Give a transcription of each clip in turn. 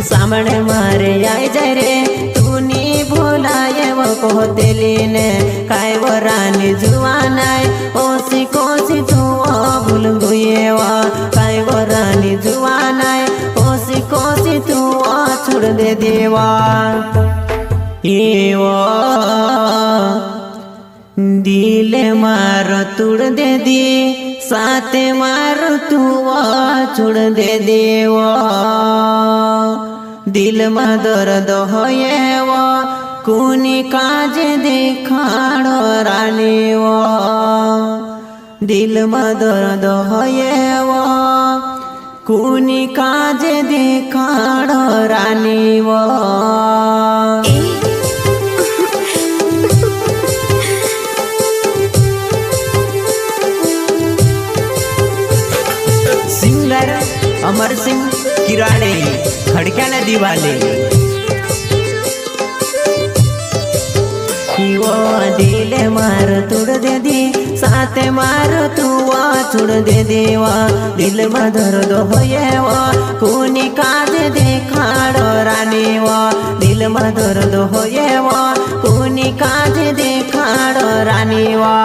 सामने मारे आय जाय रे तू नी भुलाये वो कहतेली ने काय वरानी जुवानाय ओसी कोसी तू भूल गुये वा काय वरानी जुवानाय ओसी कोसी तू छोड़ दे देवा ये वो दिल मार तुड़ दे दी साथे मार तू छोड़ दे देवा दिल में दर्द होये वो कुनी काजे देखाड़ो रानी वो दिल में दर्द होये वो कुनी काजे देखाड़ो रानी वो सिंगर अमर सिंह किराड़े खड़क्याने दिवाले वो दिल मार तुड़ दे दी साथे मार तू छोड़ दे देवा दिल में दर्द होये वा कुनी काज देखाड़ो रानी वा दिल में दर्द होये वा कुनी काज देखाड़ो रानी वा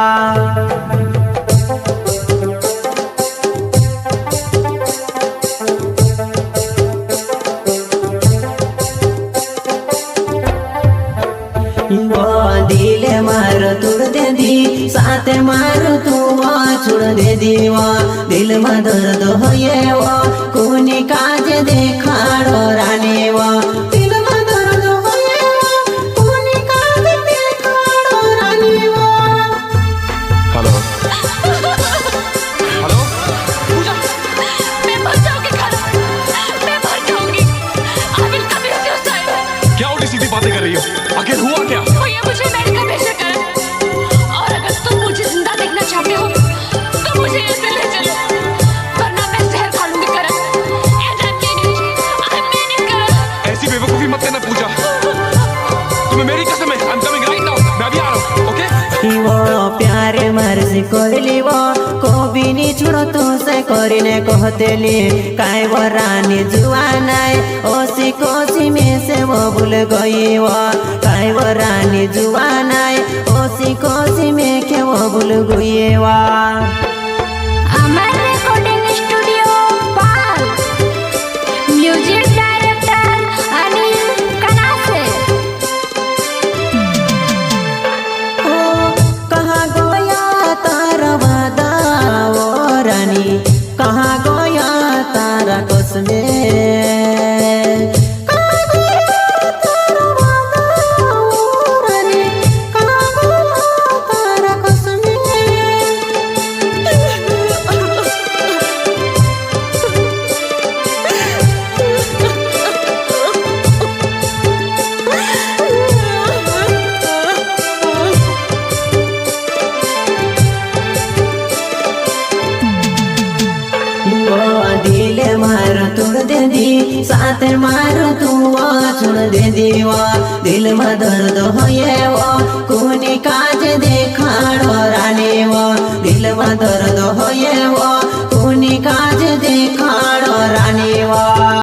दिल मार तुड़ दे दी साथे मार तू छोड़ दे दीवा दिल में दर्द होये वो कुनी काज देखाड़ो रानी वा दिल में दर्द होये वो कुनी काज देखाड़ो रानी वा। हेलो हेलो पूजा, मैं मर जाऊंगी कल, मैं मर जाऊंगी। आखिर कभी उसे उस टाइम क्या उल्टी सीधी बातें कर रही हो? आखिर हुआ क्या? भैया मुझे मेडिकल भेजा करें और अगर तुम मुझे जिंदा देखना चाहते हो तो मुझे ऐसे ले चलो वरना मैं जहर खा लूंगी करण। ऐसा I mean it करण। ऐसी बेवकूफी मत करना पूजा, तुम्हें मेरी कसम है। I'm coming right now, मैं अभी आ रहा हूँ, ओके? वो प्यारे मर्जी कोइली वो को भी नी छोड़ो तो से करीने कहतेली काय वो रानी जुवानाय ओसी कोसी में से वो भूल गई वो काय वो रानी जुवानाय ओसी कोसी में के वो भूल गई वा। अमर रिकॉर्डिंग स्टूडियो पाल म्यूजिक डायरेक्टर अनिल कनासे। कहाँ गया तारा वादा वो रानी कहाँ गया तारा कसमे कहाँ गया तारा वादा वो रानी कहाँ गया तारा कसमे। दिल मार तुड़ दे दी साथे मार तू छोड़ दे दीवा दिल में दर्द होये वो कुनी काज देखाड़ो रानी वो दिल में दर्द होये वो कुनी काज देखाड़ो रानी वो।